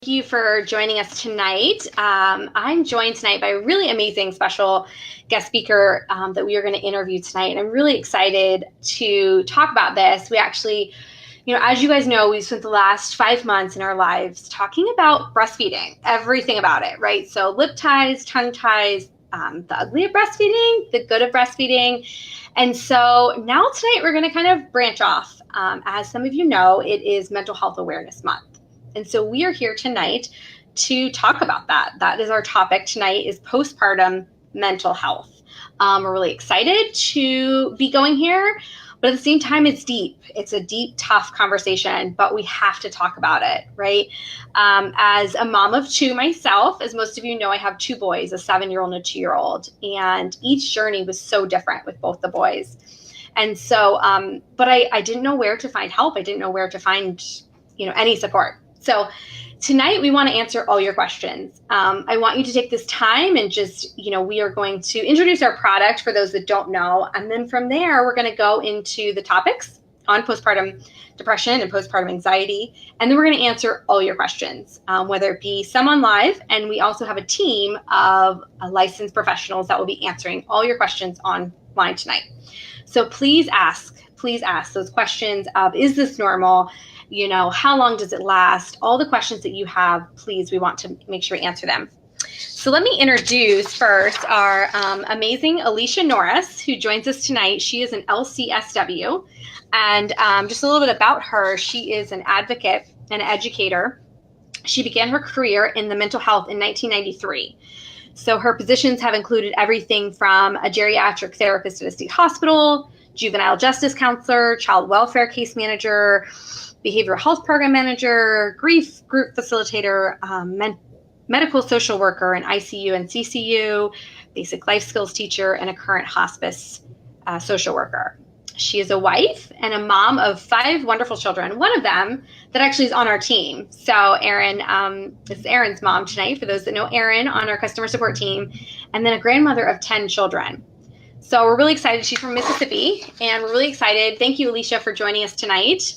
Thank you for joining us tonight. I'm joined tonight by a really amazing special guest speaker that we are going to interview tonight. And I'm really excited to talk about this. We actually, as you guys know, we've spent the last 5 months in our lives talking about breastfeeding, everything about it, right? So lip ties, tongue ties, the ugly of breastfeeding, the good of breastfeeding. And so now tonight we're going to kind of branch off. As some of you know, it is Mental Health Awareness Month. And so we are here tonight to talk about that. That is our topic tonight, is postpartum mental health. We're really excited to be going here, but at the same time, it's deep. It's a deep, tough conversation, but we have to talk about it, right? As a mom of two myself, as most of you know, I have 2 boys, a 7-year-old and a 2-year-old, and each journey was so different with both the boys. And so, but I didn't know where to find help. I didn't know where to find, any support. So tonight we want to answer all your questions. I want you to take this time and just, we are going to introduce our product for those that don't know. And then from there, we're going to go into the topics on postpartum depression and postpartum anxiety. And then we're going to answer all your questions, whether it be some on live. And we also have a team of licensed professionals that will be answering all your questions online tonight. So please ask those questions of, is this normal? How long does it last? All the questions that you have, please, we want to make sure we answer them. So let me introduce first our amazing Alicia Norris, who joins us tonight. She is an LCSW. And just a little bit about her, she is an advocate and educator. She began her career in the mental health in 1993. So her positions have included everything from a geriatric therapist at a state hospital, juvenile justice counselor, child welfare case manager, behavioral health program manager, grief group facilitator, medical social worker in ICU and CCU, basic life skills teacher, and a current hospice social worker. She is a wife and a mom of 5 wonderful children, one of them that actually is on our team. So Erin, this is Erin's mom tonight, for those that know Erin on our customer support team, and then a grandmother of 10 children. So we're really excited. She's from Mississippi, and we're really excited. Thank you, Alicia, for joining us tonight.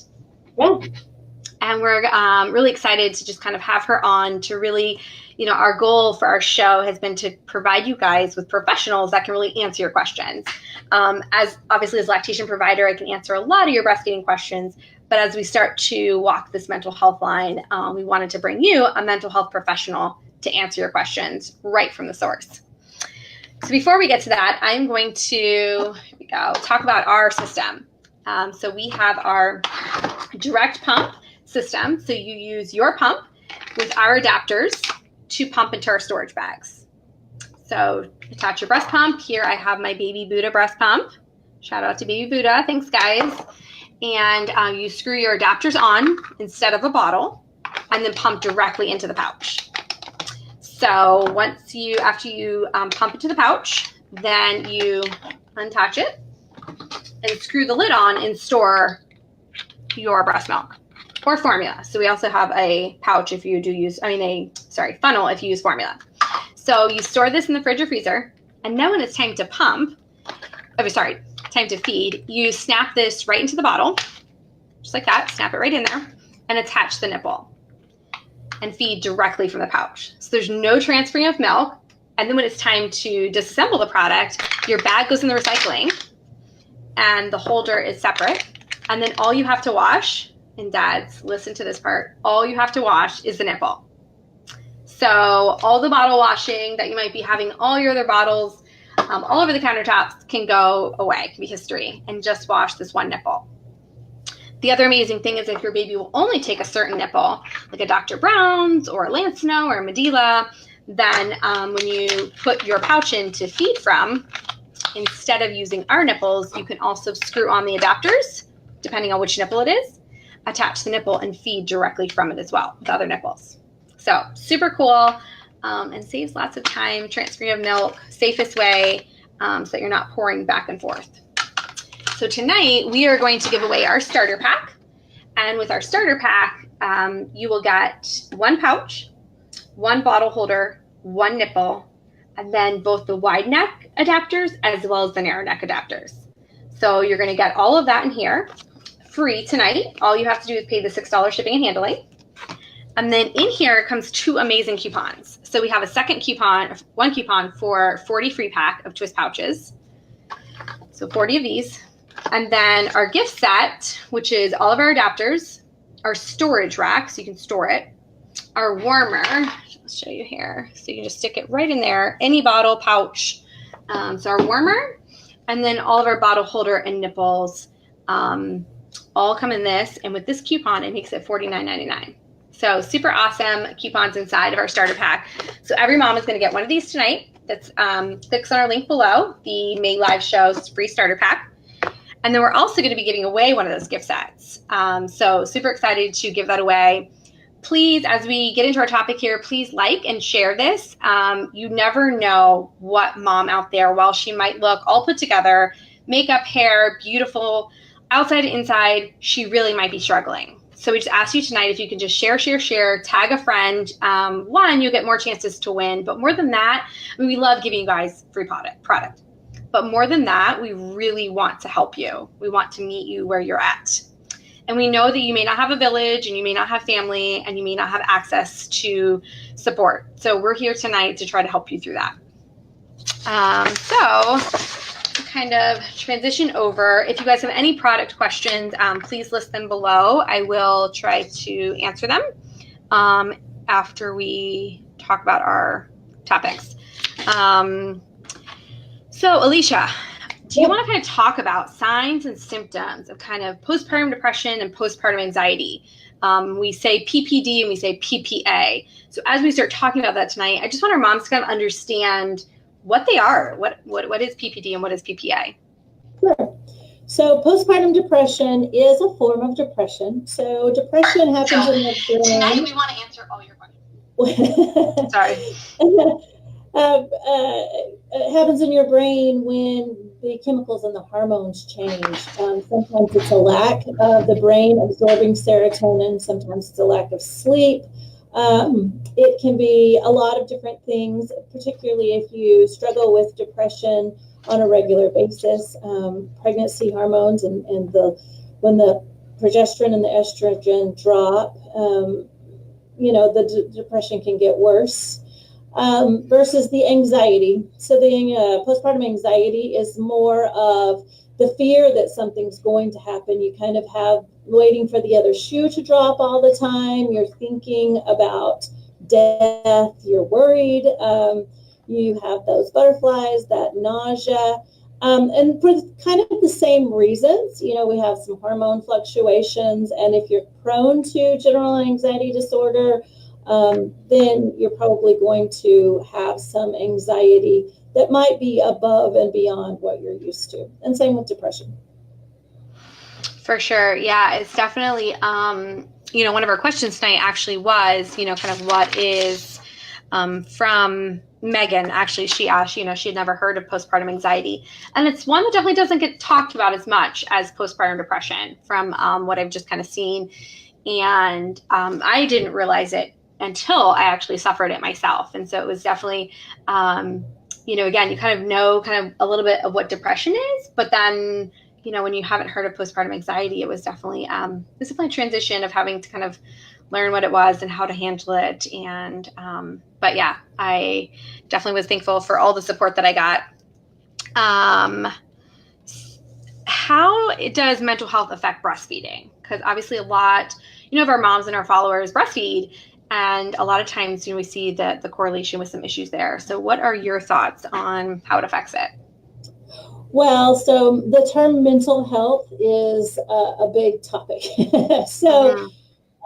And we're really excited to just kind of have her on to really, our goal for our show has been to provide you guys with professionals that can really answer your questions. As obviously as a lactation provider, I can answer a lot of your breastfeeding questions. But as we start to walk this mental health line, we wanted to bring you a mental health professional to answer your questions right from the source. So before we get to that, I'm going to talk about our system. So we have our direct pump system. So you use your pump with our adapters to pump into our storage bags. So attach your breast pump. Here I have my Baby Buddha breast pump. Shout out to Baby Buddha. Thanks, guys. And you screw your adapters on instead of a bottle, and then pump directly into the pouch. So after you pump it to the pouch, then you unattach it and screw the lid on and store your breast milk or formula. So we also have a pouch if you do use, funnel if you use formula. So you store this in the fridge or freezer, and then when it's time to time to feed, you snap this right into the bottle, just like that, snap it right in there, and attach the nipple and feed directly from the pouch. So there's no transferring of milk. And then when it's time to disassemble the product, your bag goes in the recycling and the holder is separate. And then all you have to wash, and dads, listen to this part, all you have to wash is the nipple. So all the bottle washing that you might be having, all your other bottles all over the countertops can go away, can be history, and just wash this one nipple. The other amazing thing is if your baby will only take a certain nipple, like a Dr. Brown's or a Lancino or a Medela, then when you put your pouch in to feed from, instead of using our nipples, you can also screw on the adapters, depending on which nipple it is, attach the nipple and feed directly from it as well with other nipples. So super cool and saves lots of time, transferring of milk, safest way, so that you're not pouring back and forth. So tonight we are going to give away our starter pack. And with our starter pack, you will get 1 pouch, 1 bottle holder, 1 nipple, and then both the wide neck adapters as well as the narrow neck adapters. So you're going to get all of that in here free tonight. All you have to do is pay the $6 shipping and handling. And then in here comes 2 amazing coupons. So we have a second coupon, 1 coupon for 40 free pack of twist pouches. So 40 of these. And then our gift set, which is all of our adapters, our storage rack, so you can store it, our warmer, I'll show you here, so you can just stick it right in there, any bottle, pouch. So our warmer, and then all of our bottle holder and nipples all come in this. And with this coupon, it makes it $49.99. So super awesome coupons inside of our starter pack. So every mom is going to get one of these tonight. That's clicks on our link below, the May Live Show's free starter pack. And then we're also going to be giving away one of those gift sets. So super excited to give that away. Please, as we get into our topic here, please like and share this. You never know what mom out there, while she might look all put together, makeup, hair, beautiful, outside and inside, she really might be struggling. So we just ask you tonight if you can just share, tag a friend. 1, you'll get more chances to win. But more than that, I mean, we love giving you guys free product. But more than that, we really want to help you. We want to meet you where you're at. And we know that you may not have a village, and you may not have family, and you may not have access to support. So we're here tonight to try to help you through that. So to kind of transition over, if you guys have any product questions, please list them below. I will try to answer them after we talk about our topics. So Alicia, do you want to kind of talk about signs and symptoms of kind of postpartum depression and postpartum anxiety? We say PPD and we say PPA. So as we start talking about that tonight, I just want our moms to kind of understand what they are. What is PPD and what is PPA? Sure. So postpartum depression is a form of depression. So depression happens in the brain. Tonight we want to answer all your questions. Sorry. It happens in your brain when the chemicals and the hormones change. Sometimes it's a lack of the brain absorbing serotonin. Sometimes it's a lack of sleep. It can be a lot of different things, particularly if you struggle with depression on a regular basis. Pregnancy hormones and when the progesterone and the estrogen drop, the depression can get worse. Versus the anxiety. So the postpartum anxiety is more of the fear that something's going to happen. You kind of have waiting for the other shoe to drop all the time. You're thinking about death. You're worried. You have those butterflies, that nausea. And for kind of the same reasons, we have some hormone fluctuations. And if you're prone to general anxiety disorder, then you're probably going to have some anxiety that might be above and beyond what you're used to. And same with depression. For sure. Yeah, it's definitely, one of our questions tonight actually was, kind of what is, from Megan, actually, she asked, she had never heard of postpartum anxiety. And it's one that definitely doesn't get talked about as much as postpartum depression from what I've just kind of seen. And I didn't realize it until I actually suffered it myself. And so it was definitely, again, you kind of know a little bit of what depression is, but then, when you haven't heard of postpartum anxiety, it was definitely a transition of having to kind of learn what it was and how to handle it. And, but yeah, I definitely was thankful for all the support that I got. How does mental health affect breastfeeding? Because obviously a lot, of our moms and our followers breastfeed. And a lot of times, we see the correlation with some issues there. So what are your thoughts on how it affects it? Well, so the term mental health is a big topic. So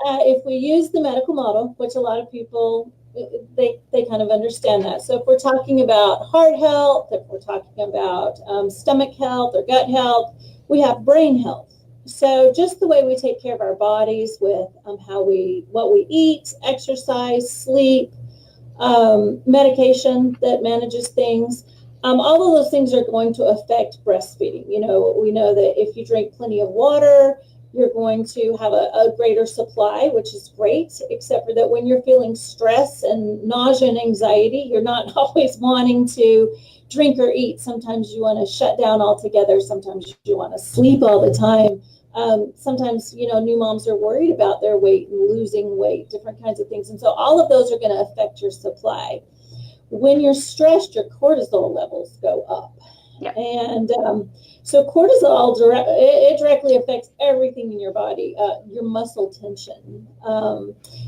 if we use the medical model, which a lot of people, they kind of understand that. So if we're talking about heart health, if we're talking about stomach health or gut health, we have brain health. So just the way we take care of our bodies with what we eat, exercise, sleep, medication that manages things, all of those things are going to affect breastfeeding. We know that if you drink plenty of water, you're going to have a greater supply, which is great, except for that when you're feeling stress and nausea and anxiety, you're not always wanting to drink or eat. Sometimes you want to shut down altogether. Sometimes you want to sleep all the time. Sometimes, new moms are worried about their weight and losing weight, different kinds of things. And so all of those are going to affect your supply. When you're stressed, your cortisol levels go up. Yep. And so cortisol it directly affects everything in your body, your muscle tension.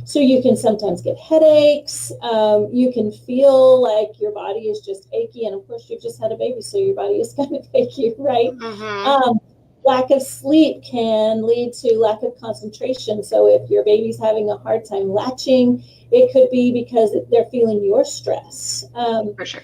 So you can sometimes get headaches. You can feel like your body is just achy. And of course, you've just had a baby, so your body is kind of achy, right? Mm-hmm. Lack of sleep can lead to lack of concentration. So if your baby's having a hard time latching, it could be because they're feeling your stress. For sure.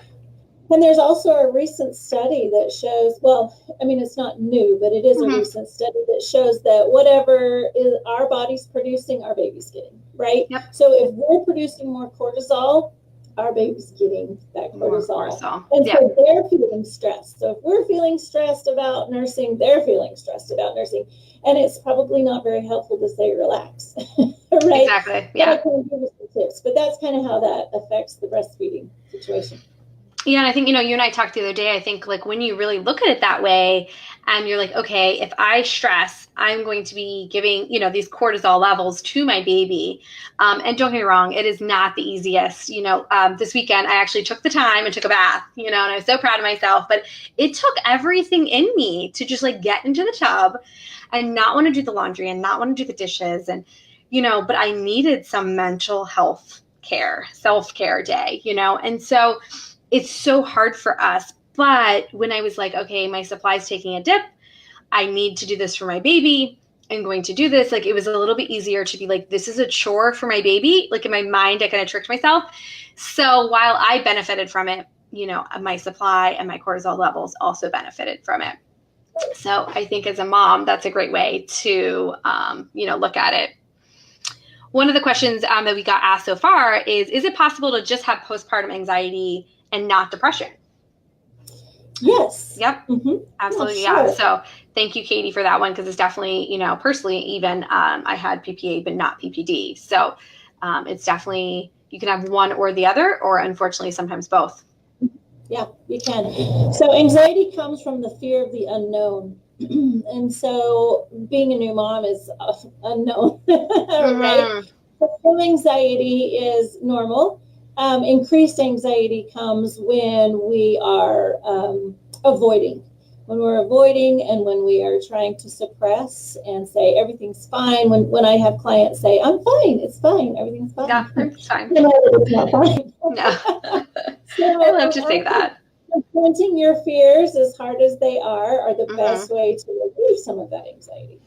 And there's also a recent study that shows, it's not new, but it is a recent study that shows that whatever is our body's producing, our baby's getting, right? Yep. So if we're producing more cortisol, our baby's getting that cortisol. And so they're feeling stressed. So if we're feeling stressed about nursing, they're feeling stressed about nursing. And it's probably not very helpful to say relax, right? Exactly, yeah. But I can give you some tips, but that's kind of how that affects the breastfeeding situation. Yeah, and I think, you and I talked the other day, I think like when you really look at it that way and you're like, okay, if I stress, I'm going to be giving, these cortisol levels to my baby. And don't get me wrong, it is not the easiest. This weekend I actually took the time and took a bath, and I was so proud of myself, but it took everything in me to just like get into the tub and not want to do the laundry and not want to do the dishes. And, but I needed some mental health care, self-care day, and so it's so hard for us. But when I was like, okay, my supply's taking a dip, I need to do this for my baby, I'm going to do this. Like, it was a little bit easier to be like, this is a chore for my baby. Like in my mind, I kind of tricked myself. So while I benefited from it, my supply and my cortisol levels also benefited from it. So I think as a mom, that's a great way to, look at it. One of the questions that we got asked so far is it possible to just have postpartum anxiety and not depression? Yes. Yep. Mm-hmm. Absolutely. Yeah. Sure. So thank you, Katie, for that one. Cause it's definitely, personally, even, I had PPA, but not PPD. So, it's definitely, you can have one or the other, or unfortunately, sometimes both. Yeah, you can. So anxiety comes from the fear of the unknown. And so being a new mom is unknown, right? So anxiety is normal. Increased anxiety comes when we are avoiding. When we're avoiding and when we are trying to suppress and say everything's fine. When I have clients say, I'm fine, it's fine, everything's fine. Yeah, it's fine. It's not fine. No. So, I love to say that. Confronting your fears, as hard as they are the best way to relieve some of that anxiety.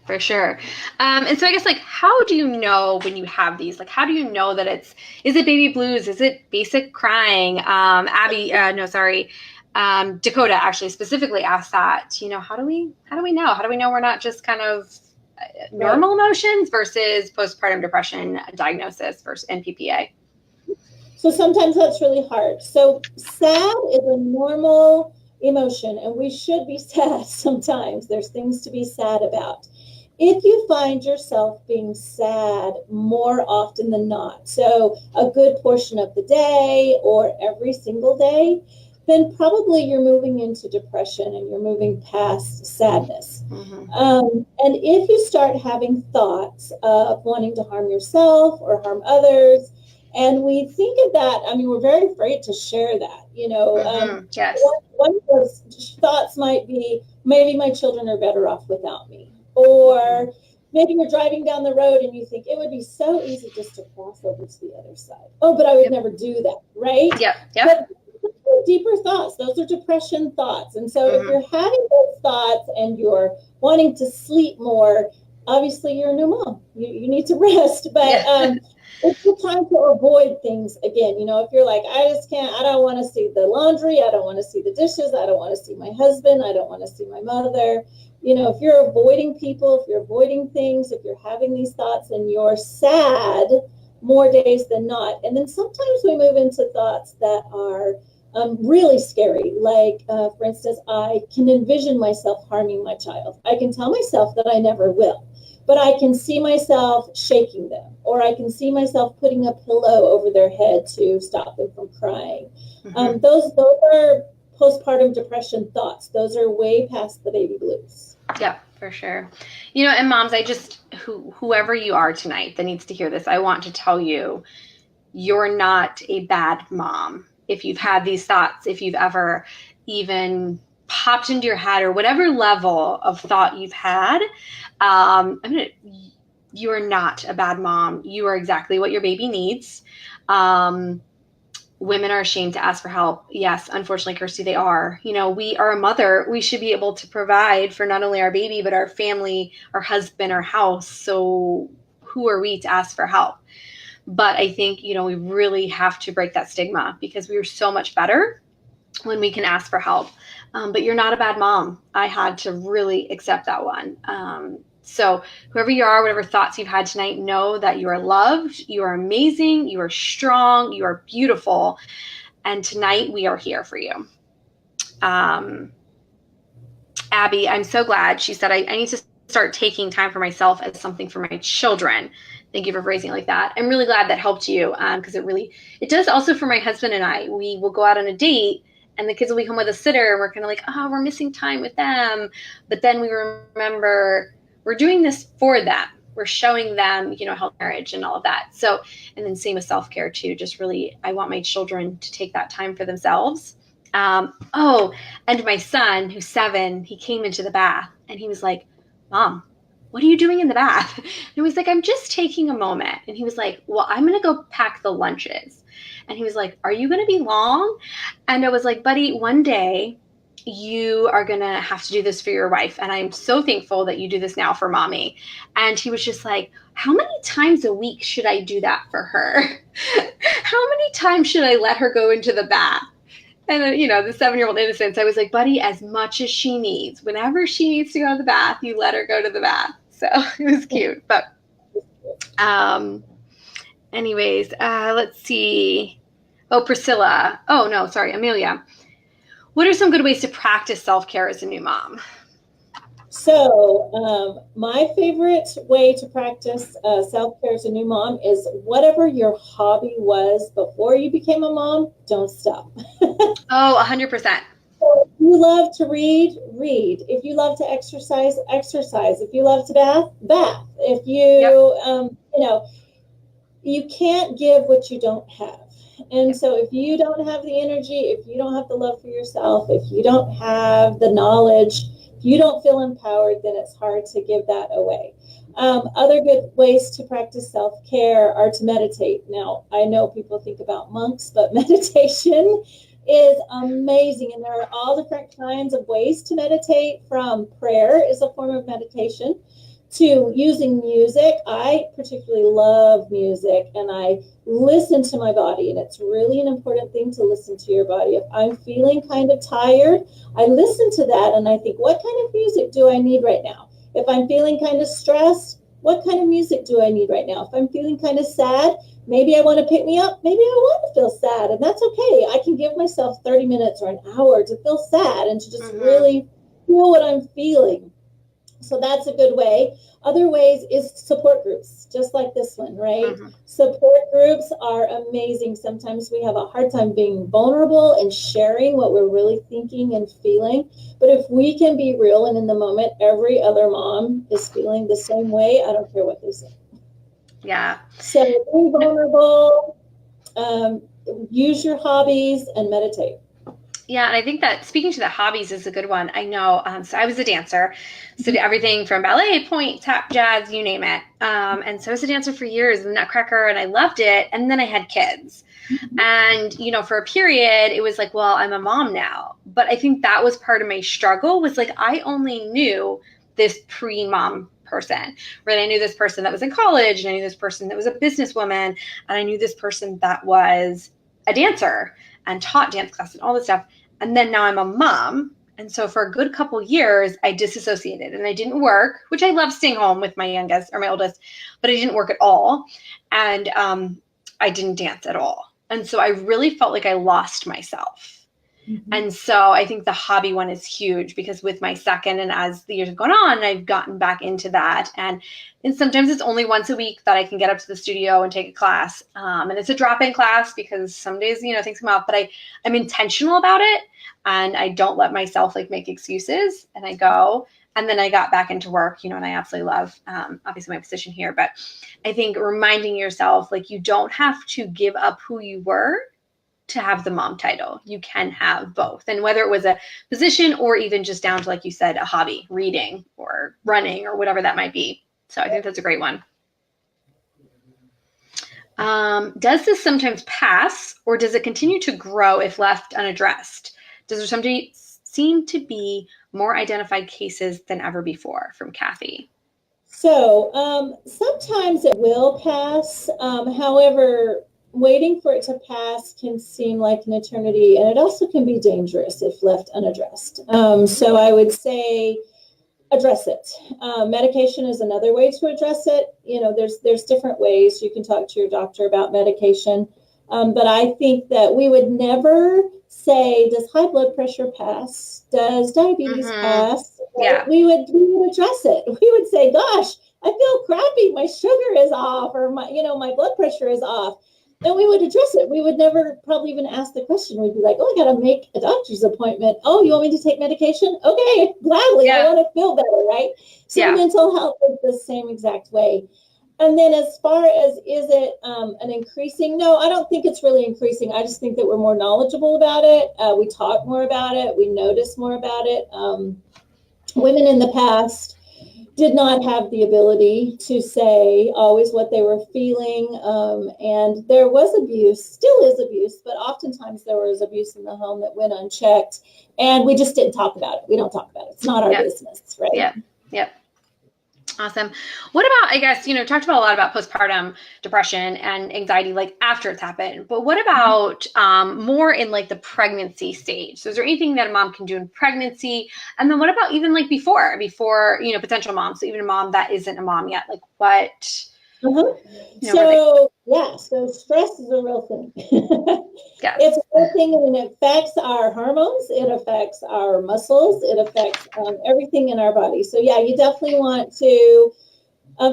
For sure. And so I guess, like, how do you know when you have these? Like, how do you know that is it baby blues? Is it basic crying? Dakota actually specifically asked that, how do we know? How do we know we're not just kind of normal emotions versus postpartum depression diagnosis versus NPPA? So sometimes that's really hard. So sad is a normal emotion, and we should be sad sometimes. There's things to be sad about. If you find yourself being sad more often than not, so a good portion of the day or every single day, then probably you're moving into depression and you're moving past sadness. And if you start having thoughts of wanting to harm yourself or harm others, and we think of that, we're very afraid to share that, Yes. One of those thoughts might be, maybe my children are better off without me. Or maybe you're driving down the road and you think it would be so easy just to cross over to the other side. Oh, but I would never do that, right? Yep. But deeper thoughts, those are depression thoughts. And so if you're having those thoughts and you're wanting to sleep more, obviously you're a new mom. You need to rest. But it's the time to avoid things again. If you're like, I don't want to see the laundry. I don't want to see the dishes. I don't want to see my husband. I don't want to see my mother. If you're avoiding people, if you're avoiding things, if you're having these thoughts and you're sad more days than not. And then sometimes we move into thoughts that are really scary. Like, for instance, I can envision myself harming my child. I can tell myself that I never will. But I can see myself shaking them, or I can see myself putting a pillow over their head to stop them from crying. Those are postpartum depression thoughts. Those are way past the baby blues. Yeah, For sure. And moms, whoever you are tonight that needs to hear this, I want to tell you, you're not a bad mom. If you've had these thoughts, if you've ever even popped into your head or whatever level of thought you've had, you are not a bad mom. You are exactly what your baby needs. Women are ashamed to ask for help. Yes, unfortunately, Kirsty, they are. We are a mother. We should be able to provide for not only our baby, but our family, our husband, our house. So who are we to ask for help? But I think, we really have to break that stigma, because we are so much better when we can ask for help. But you're not a bad mom. I had to really accept that one. So whoever you are, whatever thoughts you've had tonight, know that you are loved, you are amazing, you are strong, you are beautiful. And tonight we are here for you. Abby, I'm so glad. She said, I need to start taking time for myself as something for my children. Thank you for phrasing it like that. I'm really glad that helped you, because it does also for my husband and I. We will go out on a date and the kids will be home with a sitter and we're kind of like, oh, we're missing time with them. But then we remember we're doing this for them. We're showing them, health, marriage, and all of that. So, and then same with self-care too. Just really, I want my children to take that time for themselves. And my son, who's 7, he came into the bath and he was like, Mom, what are you doing in the bath? And he was like, I'm just taking a moment. And he was like, well, I'm going to go pack the lunches. And he was like, are you going to be long? And I was like, buddy, one day you are going to have to do this for your wife. And I'm so thankful that you do this now for mommy. And he was just like, how many times a week should I do that for her? How many times should I let her go into the bath? And then, the 7-year-old innocence, I was like, buddy, as much as she needs, whenever she needs to go to the bath, you let her go to the bath. So it was cute. But anyways, let's see. Oh, Priscilla. Oh, no, sorry, Amelia. What are some good ways to practice self-care as a new mom? So my favorite way to practice self-care as a new mom is whatever your hobby was before you became a mom, don't stop. Oh, 100%. So if you love to read, read. If you love to exercise, exercise. If you love to bath. If you, you can't give what you don't have. And so if you don't have the energy, if you don't have the love for yourself, if you don't have the knowledge, if you don't feel empowered, then it's hard to give that away. Other good ways to practice self-care are to meditate. Now, I know people think about monks, but meditation is amazing. And there are all different kinds of ways to meditate, from prayer is a form of meditation to using music. I particularly love music, and I listen to my body, and it's really an important thing to listen to your body. If I'm feeling kind of tired, I listen to that and I think, what kind of music do I need right now? If I'm feeling kind of stressed, what kind of music do I need right now? If I'm feeling kind of sad, maybe I want to pick me up, maybe I want to feel sad, and that's okay. I can give myself 30 minutes or an hour to feel sad and to just really feel what I'm feeling. So that's a good way. Other ways is support groups, just like this one, right? Support groups are amazing. Sometimes we have a hard time being vulnerable and sharing what we're really thinking and feeling. But if we can be real and in the moment, every other mom is feeling the same way. I don't care what they say. Yeah. So be vulnerable, use your hobbies, and meditate. Yeah, and I think that speaking to the hobbies is a good one. I know, so I was a dancer, so did everything from ballet, point, tap, jazz, you name it. And so I was a dancer for years, the Nutcracker, and I loved it. And then I had kids. And, for a period, it was like, well, I'm a mom now. But I think that was part of my struggle, was like, I only knew this pre-mom person, right? I knew this person that was in college, and I knew this person that was a businesswoman, and I knew this person that was a dancer and taught dance class and all this stuff. And then now I'm a mom. And so for a good couple years, I disassociated and I didn't work, which I love staying home with my youngest or my oldest, but I didn't work at all. And I didn't dance at all. And so I really felt like I lost myself. And so I think the hobby one is huge, because with my second, and as the years have gone on, I've gotten back into that. And sometimes it's only once a week that I can get up to the studio and take a class. And it's a drop-in class, because some days, things come up, but I'm intentional about it. And I don't let myself make excuses, and I go. And then I got back into work, and I absolutely love, obviously, my position here. But I think reminding yourself, like, you don't have to give up who you were to have the mom title. You can have both. And whether it was a position or even just down to, like you said, a hobby, reading or running or whatever that might be. So I think that's a great one. Does this sometimes pass, or does it continue to grow if left unaddressed? Does there sometimes seem to be more identified cases than ever before? From Kathy. So sometimes it will pass. However, waiting for it to pass can seem like an eternity, and it also can be dangerous if left unaddressed. So I would say address it. Medication is another way to address it. There's different ways you can talk to your doctor about medication. But I think that we would never say, does high blood pressure pass? Does diabetes pass? Yeah. We would address it. We would say, gosh, I feel crappy. My sugar is off, or my blood pressure is off. And we would address it. We would never probably even ask the question. We'd be like, oh, I got to make a doctor's appointment. Oh, you want me to take medication? Okay, gladly. Yeah. I want to feel better, right? So mental health is the same exact way. And then as far as, is it an increasing? No, I don't think it's really increasing. I just think that we're more knowledgeable about it. We talk more about it. We notice more about it. Women in the past did not have the ability to say always what they were feeling. And there was abuse, still is abuse, but oftentimes there was abuse in the home that went unchecked. And we just didn't talk about it. We don't talk about it. It's not our business, right? Yeah. Yep. Awesome. What about, I guess, talked about a lot about postpartum depression and anxiety, like after it's happened, but what about more in like the pregnancy stage? So is there anything that a mom can do in pregnancy? And then what about even like before, potential moms, so even a mom that isn't a mom yet, like what? So stress is a real thing. Yes. It's a real thing, and it affects our hormones. It affects our muscles. It affects everything in our body. So you definitely want to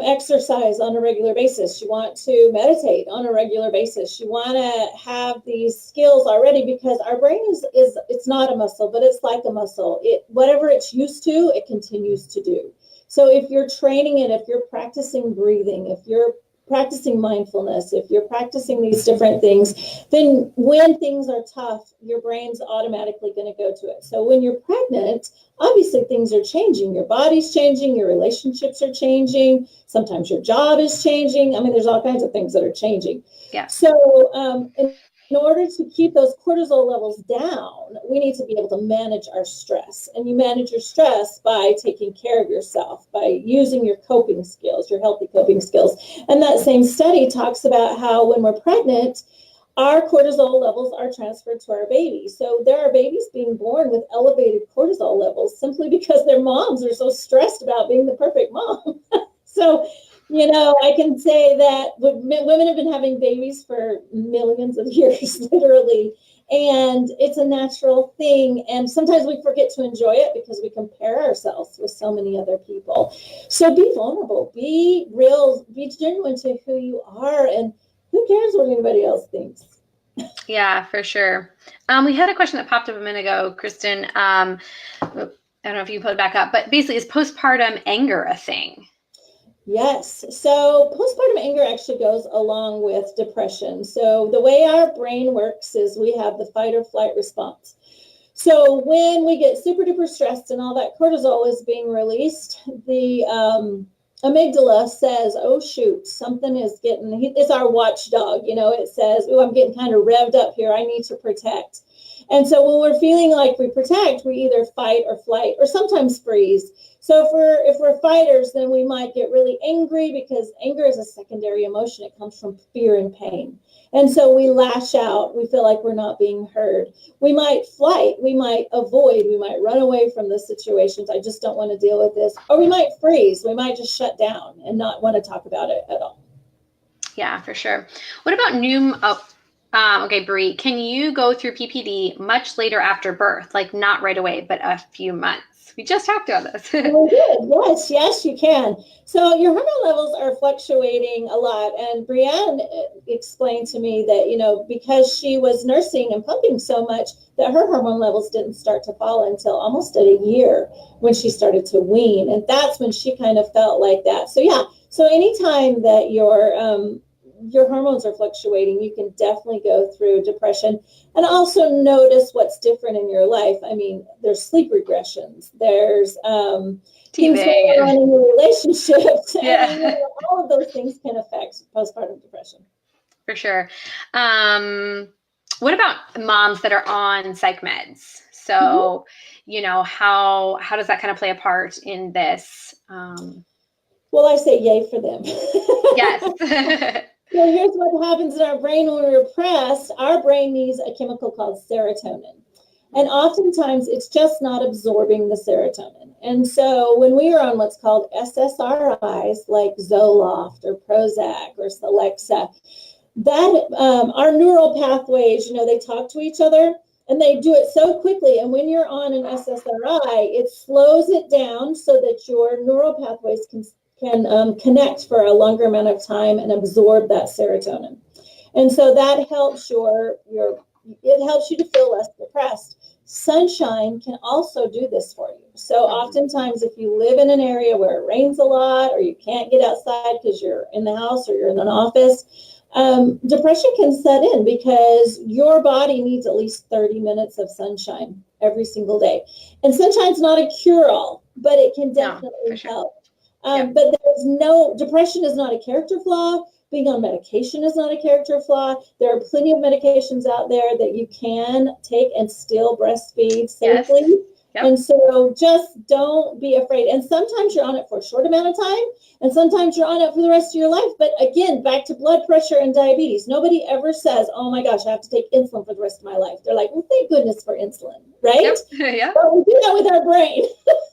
exercise on a regular basis. You want to meditate on a regular basis. You want to have these skills already, because our brain is it's not a muscle, but it's like a muscle. Whatever it's used to, it continues to do. So if you're training it, if you're practicing breathing, if you're practicing mindfulness, if you're practicing these different things, then when things are tough, your brain's automatically going to go to it. So when you're pregnant, obviously things are changing. Your body's changing, your relationships are changing. Sometimes your job is changing. I mean, there's all kinds of things that are changing. Yeah. So in order to keep those cortisol levels down, we need to be able to manage our stress. And you manage your stress by taking care of yourself, by using your coping skills, your healthy coping skills. And that same study talks about how when we're pregnant, our cortisol levels are transferred to our baby. So there are babies being born with elevated cortisol levels simply because their moms are so stressed about being the perfect mom. So I can say that women have been having babies for millions of years, literally, and it's a natural thing. And sometimes we forget to enjoy it because we compare ourselves with so many other people. So be vulnerable, be real, be genuine to who you are, and who cares what anybody else thinks? Yeah, for sure. We had a question that popped up a minute ago, Kristen. I don't know if you put it back up, but basically, is postpartum anger a thing? Yes. So postpartum anger actually goes along with depression. So the way our brain works is we have the fight or flight response. So when we get super duper stressed and all that cortisol is being released, the amygdala says, oh, shoot, something is it's our watchdog. It says, oh, I'm getting kind of revved up here. I need to protect. And so when we're feeling like we protect, we either fight or flight or sometimes freeze. So if we're fighters, then we might get really angry, because anger is a secondary emotion. It comes from fear and pain. And so we lash out. We feel like we're not being heard. We might flight. We might avoid. We might run away from the situations. I just don't want to deal with this. Or we might freeze. We might just shut down and not want to talk about it at all. Yeah, for sure. What about Okay, Bree, can you go through PPD much later after birth? Like not right away, but a few months. We just talked about this. Oh, good. Yes, yes, you can. So your hormone levels are fluctuating a lot. And Brienne explained to me that, because she was nursing and pumping so much, that her hormone levels didn't start to fall until almost at a year when she started to wean. And that's when she kind of felt like that. So, yeah. So anytime that your hormones are fluctuating, you can definitely go through depression. And also notice what's different in your life. I mean, there's sleep regressions, there's things going on in your relationships. Yeah. I mean, all of those things can affect postpartum depression. For sure. What about moms that are on psych meds? So, how does that kind of play a part in this? Well, I say yay for them. Yes. So here's what happens in our brain when we're depressed. Our brain needs a chemical called serotonin. And oftentimes it's just not absorbing the serotonin. And so when we are on what's called SSRIs, like Zoloft or Prozac or Celexa, that our neural pathways, they talk to each other and they do it so quickly. And when you're on an SSRI, it slows it down so that your neural pathways can connect for a longer amount of time and absorb that serotonin. And so that helps it helps you to feel less depressed. Sunshine can also do this for you. So oftentimes if you live in an area where it rains a lot or you can't get outside because you're in the house or you're in an office, depression can set in because your body needs at least 30 minutes of sunshine every single day. And sunshine's not a cure-all, but it can definitely help. But depression is not a character flaw. Being on medication is not a character flaw. There are plenty of medications out there that you can take and still breastfeed safely. Yes. Yep. And so just don't be afraid. And sometimes you're on it for a short amount of time, and sometimes you're on it for the rest of your life. But again, back to blood pressure and diabetes. Nobody ever says, oh my gosh, I have to take insulin for the rest of my life. They're like, well, thank goodness for insulin, right? Yep. Yeah. But we do that with our brain.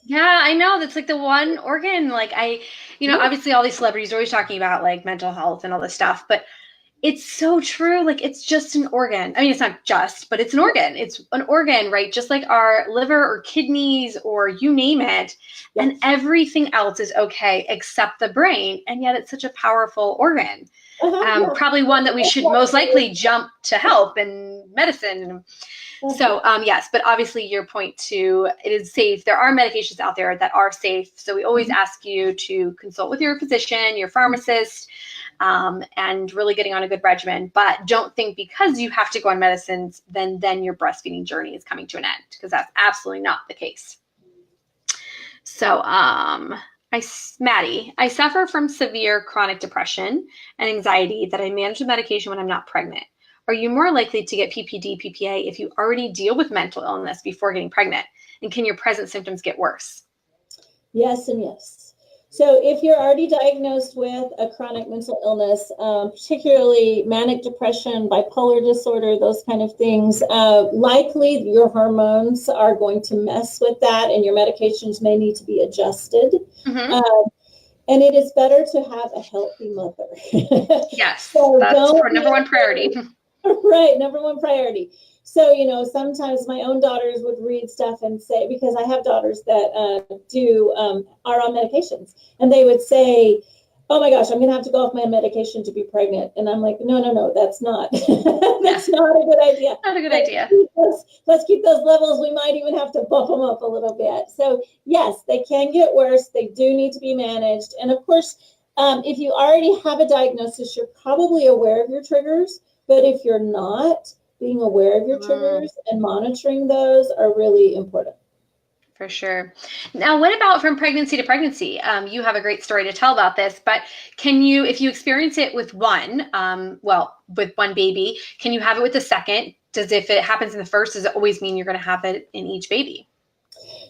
Yeah, I know. That's like the one organ, obviously all these celebrities are always talking about like mental health and all this stuff, but it's so true. Like it's just an organ. I mean, it's not just, but it's an organ. It's an organ, right? Just like our liver or kidneys or you name it. Yes. And everything else is okay except the brain. And yet it's such a powerful organ. Probably one that we should most likely jump to help in medicine. So, yes, but obviously your point too, it is safe. There are medications out there that are safe. So we always ask you to consult with your physician, your pharmacist, and really getting on a good regimen. But don't think because you have to go on medicines, then your breastfeeding journey is coming to an end, because that's absolutely not the case. So, Maddie, I suffer from severe chronic depression and anxiety that I manage with medication when I'm not pregnant. Are you more likely to get PPD, PPA if you already deal with mental illness before getting pregnant? And can your present symptoms get worse? Yes and yes. So if you're already diagnosed with a chronic mental illness, particularly manic depression, bipolar disorder, those kind of things, likely your hormones are going to mess with that and your medications may need to be adjusted. Mm-hmm. And it is better to have a healthy mother. Yes, so that's our number one priority. Right, number one priority. So, sometimes my own daughters would read stuff and say, because I have daughters that are on medications, and they would say, oh my gosh, I'm going to have to go off my medication to be pregnant. And I'm like, no, that's not, that's not a good idea. Not a good idea. Let's keep those levels. We might even have to bump them up a little bit. So yes, they can get worse. They do need to be managed. And of course, if you already have a diagnosis, you're probably aware of your triggers. But if you're not, being aware of your triggers and monitoring those are really important. For sure. Now, what about from pregnancy to pregnancy? You have a great story to tell about this, but can you, if you experience it with one baby, can you have it with the second? If it happens in the first, does it always mean you're going to have it in each baby?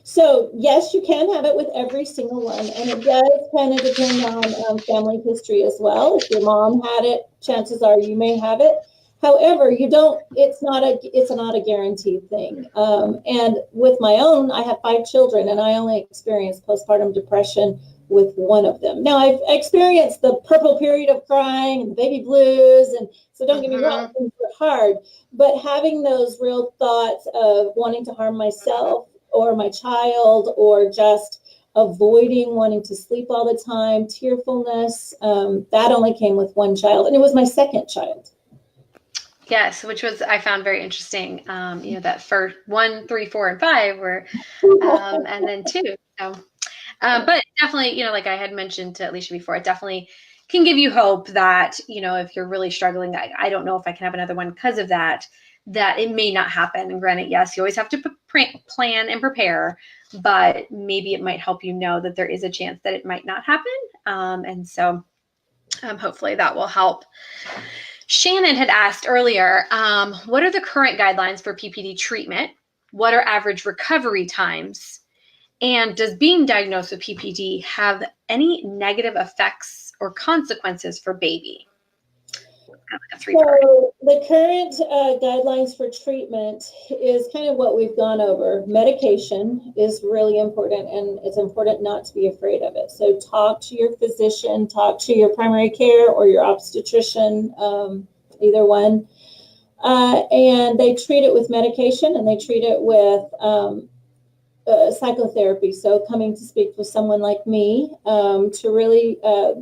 So yes, you can have it with every single one. And it does kind of depend on family history as well. If your mom had it, chances are you may have it. However, it's not a guaranteed thing. And with my own, I have 5 children and I only experienced postpartum depression with one of them. Now, I've experienced the purple period of crying and the baby blues, and so don't get me wrong, things were hard, but having those real thoughts of wanting to harm myself or my child, or just avoiding wanting to sleep all the time, tearfulness, that only came with one child, and it was my second child. Yes, which was, I found very interesting. That first 1, 3, 4, and 5 were, and then 2. So, but definitely, like I had mentioned to Alicia before, it definitely can give you hope that, if you're really struggling, I don't know if I can have another one because of that it may not happen. And granted, yes, you always have to plan and prepare, but maybe it might help you know that there is a chance that it might not happen. And so hopefully that will help. Shannon had asked earlier, what are the current guidelines for PPD treatment? What are average recovery times? And does being diagnosed with PPD have any negative effects or consequences for baby? So the current guidelines for treatment is kind of what we've gone over. Medication is really important, and it's important not to be afraid of it. So talk to your physician, talk to your primary care or your obstetrician, either one. And they treat it with medication, and they treat it with psychotherapy. So coming to speak with someone like me to really,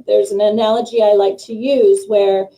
there's an analogy I like to use where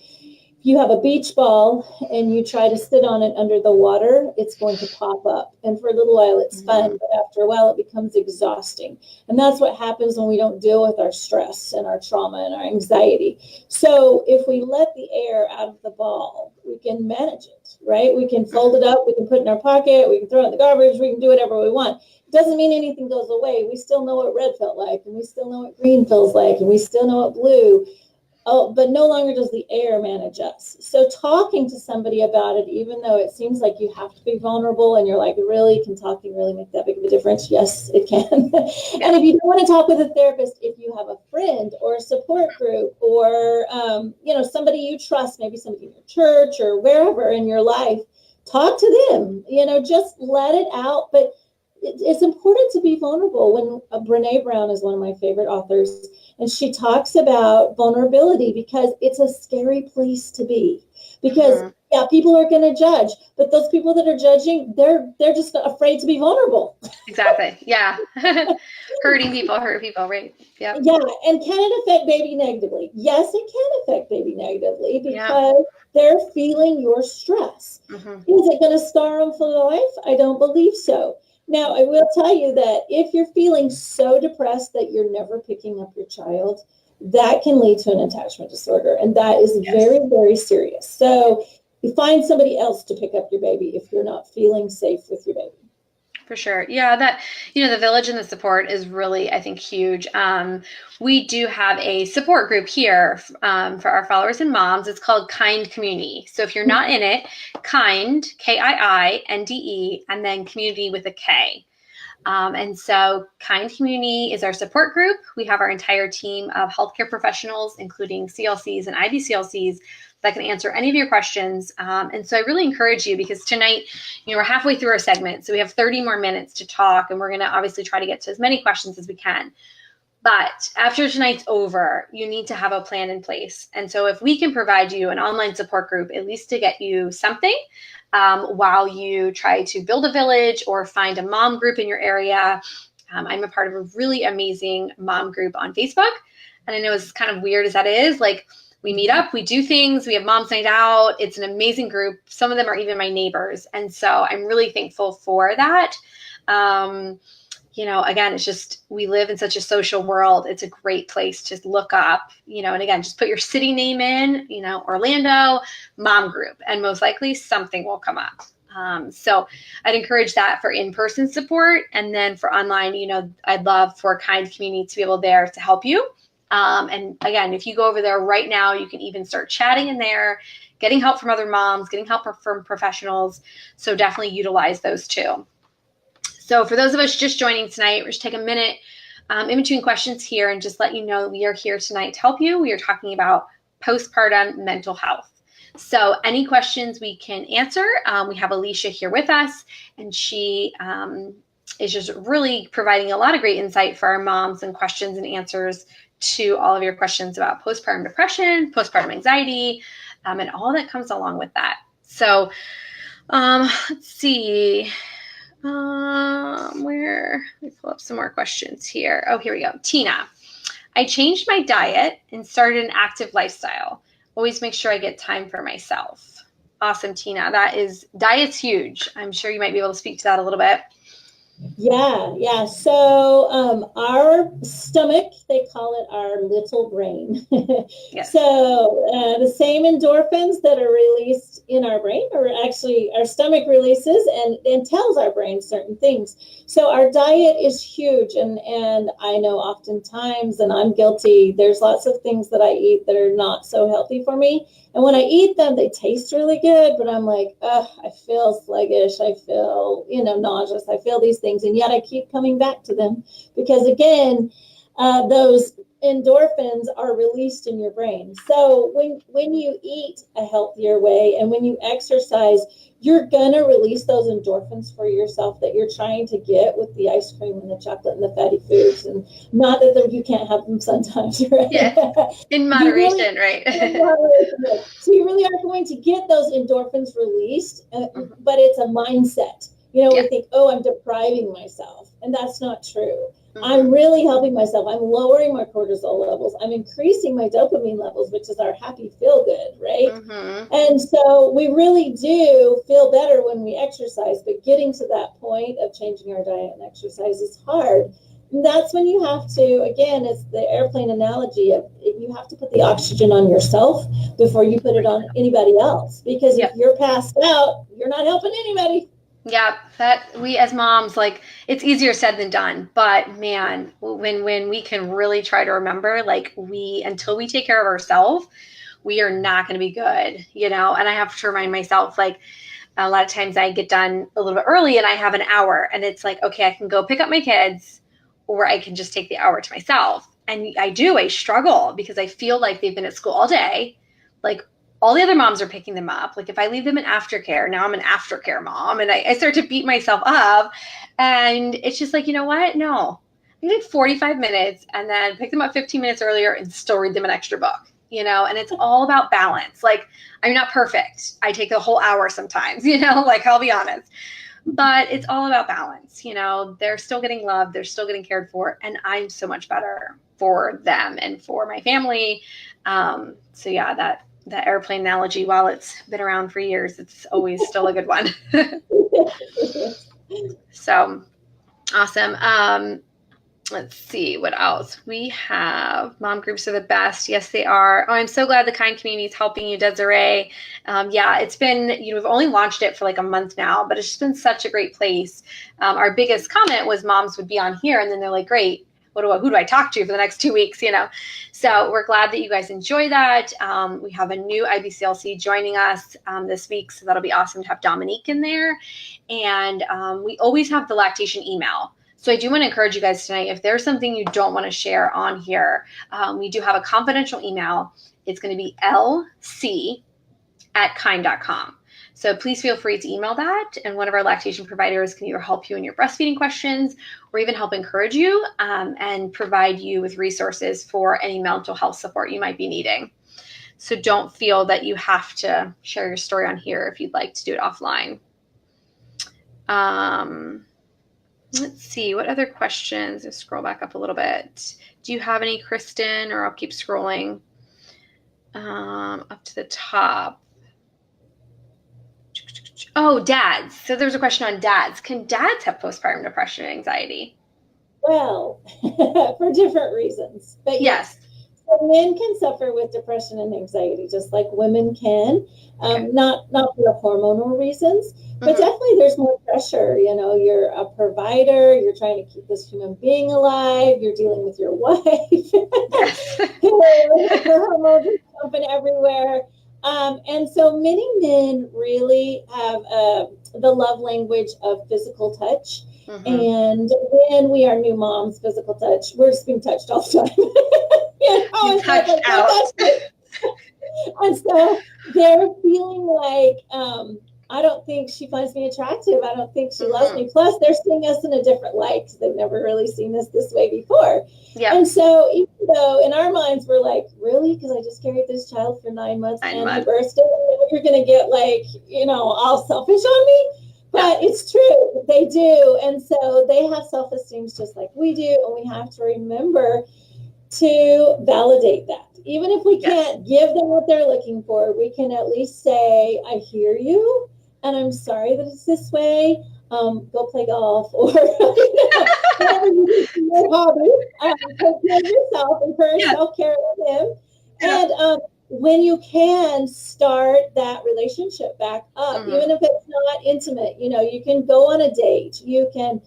you have a beach ball and you try to sit on it under the water, it's going to pop up. And for a little while, it's fun, but after a while, it becomes exhausting. And that's what happens when we don't deal with our stress and our trauma and our anxiety. So if we let the air out of the ball, we can manage it, right? We can fold it up, we can put it in our pocket, we can throw it in the garbage, we can do whatever we want. It doesn't mean anything goes away. We still know what red felt like, and we still know what green feels like, and we still know what blue. Oh, but no longer does the air manage us. So talking to somebody about it, even though it seems like you have to be vulnerable and you're like, really, can talking really make that big of a difference? Yes, it can. And if you don't want to talk with a therapist, if you have a friend or a support group or, somebody you trust, maybe somebody in your church or wherever in your life, talk to them, just let it out. But it's important to be vulnerable. When Brene Brown is one of my favorite authors, and she talks about vulnerability because it's a scary place to be. Because people are going to judge, but those people that are judging, they're just afraid to be vulnerable. Exactly. Yeah. Hurt people, right? Yeah. Yeah. And can it affect baby negatively? Yes, it can affect baby negatively because they're feeling your stress. Is it going to scar them for life? I don't believe so. Now, I will tell you that if you're feeling so depressed that you're never picking up your child, that can lead to an attachment disorder. And that is very, very serious. So you find somebody else to pick up your baby if you're not feeling safe with your baby. For sure. Yeah, that, the village and the support is really, I think, huge. We do have a support group here for our followers and moms. It's called Kiinde Community. So if you're not in it, Kiinde, Kiinde, and then community with a K. And so Kiinde Community is our support group. We have our entire team of healthcare professionals, including CLCs and IBCLCs, that can answer any of your questions. And so I really encourage you, because tonight, we're halfway through our segment. So we have 30 more minutes to talk, and we're going to obviously try to get to as many questions as we can. But after tonight's over, you need to have a plan in place. And so if we can provide you an online support group, at least to get you something while you try to build a village or find a mom group in your area. I'm a part of a really amazing mom group on Facebook. And I know it's kind of weird as that is, like, we meet up, we do things, we have Moms Night Out. It's an amazing group. Some of them are even my neighbors. And so I'm really thankful for that. Again, it's just, we live in such a social world. It's a great place to look up, and again, just put your city name in, Orlando mom group, and most likely something will come up. So I'd encourage that for in-person support. And then for online, I'd love for Kiinde Community to be able there to help you. And again, if you go over there right now, you can even start chatting in there, getting help from other moms, getting help from professionals. So definitely utilize those too. So for those of us just joining tonight, we're just take a minute in between questions here and just let you know that we are here tonight to help you. We are talking about postpartum mental health. So any questions we can answer. We have Alicia here with us, and she is just really providing a lot of great insight for our moms and questions and answers to all of your questions about postpartum depression, postpartum anxiety, and all that comes along with that. So let's see. Let me pull up some more questions here. Oh, here we go. Tina, I changed my diet and started an active lifestyle. Always make sure I get time for myself. Awesome, Tina. Diet's huge. I'm sure you might be able to speak to that a little bit. Yeah. So our stomach, they call it our little brain. Yes. So the same endorphins that are released in our brain are actually our stomach releases and tells our brain certain things. So our diet is huge. And I know oftentimes, and I'm guilty, there's lots of things that I eat that are not so healthy for me. And when I eat them, they taste really good, but I'm like, I feel sluggish. I feel, nauseous. I feel these things. And yet I keep coming back to them because, again, those endorphins are released in your brain. So when you eat a healthier way and when you exercise, you're going to release those endorphins for yourself that you're trying to get with the ice cream and the chocolate and the fatty foods. And not that you can't have them sometimes, right? Yeah, in moderation, right? So you really are going to get those endorphins released, but it's a mindset. We think, I'm depriving myself. And that's not true. Mm-hmm. I'm really helping myself. I'm lowering my cortisol levels. I'm increasing my dopamine levels, which is our happy feel good, right? Mm-hmm. And so we really do feel better when we exercise, but getting to that point of changing our diet and exercise is hard. And that's when you have to, again, it's the airplane analogy of you have to put the oxygen on yourself before you put it on anybody else. Because if you're passed out, you're not helping anybody. Yeah, that we as moms, it's easier said than done. But man, when we can really try to remember, until we take care of ourselves, we are not going to be good, And I have to remind myself, a lot of times I get done a little bit early and I have an hour and it's okay, I can go pick up my kids or I can just take the hour to myself. And I struggle because I feel like they've been at school all day. All the other moms are picking them up. If I leave them in aftercare, now I'm an aftercare mom. And I start to beat myself up. And it's just you know what? No. I take 45 minutes and then pick them up 15 minutes earlier and still read them an extra book, And it's all about balance. I'm not perfect. I take a whole hour sometimes, I'll be honest. But it's all about balance. They're still getting loved. They're still getting cared for. And I'm so much better for them and for my family. So yeah, that airplane analogy, while it's been around for years, it's always still a good one. So awesome. Let's see what else we have. Mom groups are the best. Yes, they are. Oh, I'm so glad the Kind community is helping you, Desiree. It's been, we've only launched it for a month now, but it's just been such a great place. Our biggest comment was moms would be on here and then they're like, great. Who do I talk to for the next 2 weeks, So we're glad that you guys enjoy that. We have a new IBCLC joining us this week, so that'll be awesome to have Dominique in there. And we always have the lactation email. So I do want to encourage you guys tonight, if there's something you don't want to share on here, we do have a confidential email. It's going to be lc@kind.com. So please feel free to email that, and one of our lactation providers can either help you in your breastfeeding questions or even help encourage you and provide you with resources for any mental health support you might be needing. So don't feel that you have to share your story on here if you'd like to do it offline. Let's see, what other questions? Let's scroll back up a little bit. Do you have any, Kristen, or I'll keep scrolling up to the top. Oh, dads. So there's a question on dads. Can dads have postpartum depression and anxiety? Well, for different reasons. But yes. So men can suffer with depression and anxiety just like women can. Okay. Not for hormonal reasons, but definitely there's more pressure. You're a provider. You're trying to keep this human being alive. You're dealing with your wife. Her hormones are pumping everywhere. And so many men really have the love language of physical touch. Mm-hmm. And when we are new moms, physical touch, we're just being touched all the time. You touched out. And so they're feeling like I don't think she finds me attractive. I don't think she loves me. Plus, they're seeing us in a different light because they've never really seen us this way before. Yeah. And so, even though in our minds we're like, really? Because I just carried this child for 9 months and he birthed it, you're going to get like, all selfish on me? But it's true. They do. And so they have self-esteem just like we do. And we have to remember to validate that. Even if we can't give them what they're looking for, we can at least say, I hear you, and I'm sorry that it's this way. Go play golf or whatever you do for your hobby. Take care of yourself, encourage self-care with him. And when you can start that relationship back up, even if it's not intimate, you can go on a date, you can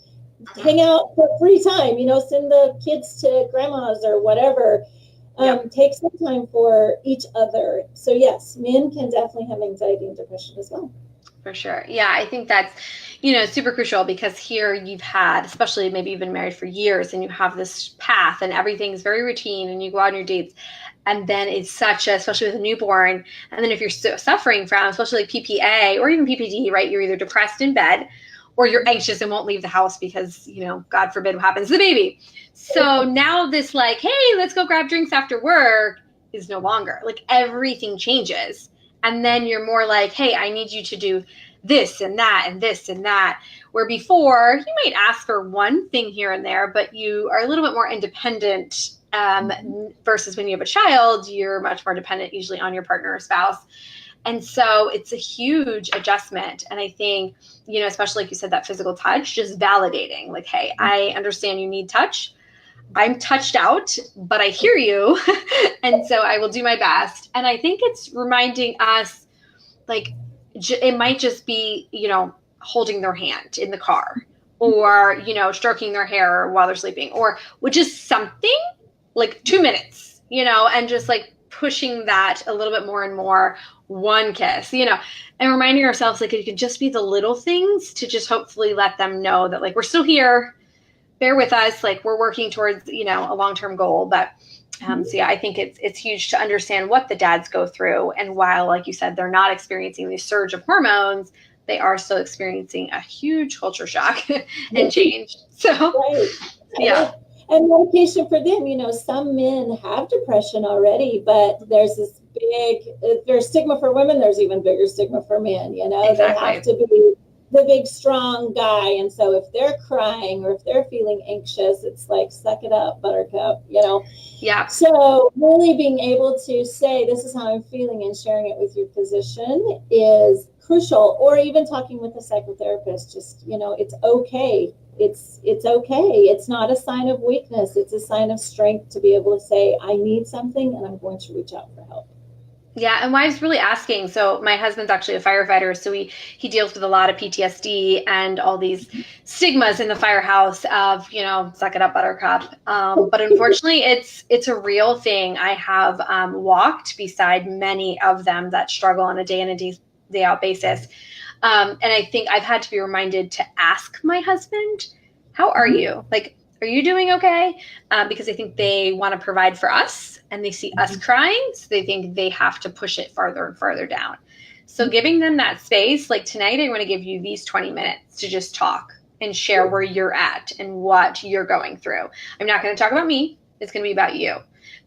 hang out for free time, send the kids to grandma's or whatever. Take some time for each other. So yes, men can definitely have anxiety and depression as well. For sure. Yeah, I think that's, super crucial because here you've had, especially maybe you've been married for years and you have this path and everything's very routine and you go out on your dates. And then it's especially with a newborn. And then if you're suffering from, especially like PPA or even PPD, right? You're either depressed in bed or you're anxious and won't leave the house because, God forbid what happens to the baby. So now this like, hey, let's go grab drinks after work is no longer. Like everything changes. And then you're more like, hey, I need you to do this and that and this and that. Where before you might ask for one thing here and there, but you are a little bit more independent versus when you have a child, you're much more dependent usually on your partner or spouse. And so it's a huge adjustment. And I think, especially like you said, that physical touch, just validating like, hey, I understand you need touch. I'm touched out, but I hear you. And so I will do my best. And I think it's reminding us like, it might just be, holding their hand in the car or, stroking their hair while they're sleeping or just something like 2 minutes, and just like pushing that a little bit more and more, one kiss, and reminding ourselves like it could just be the little things to just hopefully let them know that like we're still here, bear with us, like we're working towards, a long-term goal. But so yeah, I think it's huge to understand what the dads go through. And while, like you said, they're not experiencing the surge of hormones, they are still experiencing a huge culture shock and change. So yeah. And medication for them, some men have depression already, but there's there's stigma for women. There's even bigger stigma for men, Exactly. They have to be the big, strong guy. And so if they're crying or if they're feeling anxious, it's like, suck it up, buttercup, Yeah. So really being able to say, this is how I'm feeling and sharing it with your physician is crucial. Or even talking with a psychotherapist, just, it's okay. It's okay. It's not a sign of weakness. It's a sign of strength to be able to say, I need something and I'm going to reach out for help. Yeah, and why I was really asking, so my husband's actually a firefighter, so he deals with a lot of PTSD and all these stigmas in the firehouse of, suck it up, buttercup. But unfortunately, it's a real thing. I have walked beside many of them that struggle on a day in and day out basis. And I think I've had to be reminded to ask my husband, how are you? Like, are you doing okay? Because I think they want to provide for us and they see us crying. So they think they have to push it farther and farther down. So giving them that space, like tonight, I want to give you these 20 minutes to just talk and share where you're at and what you're going through. I'm not going to talk about me. It's going to be about you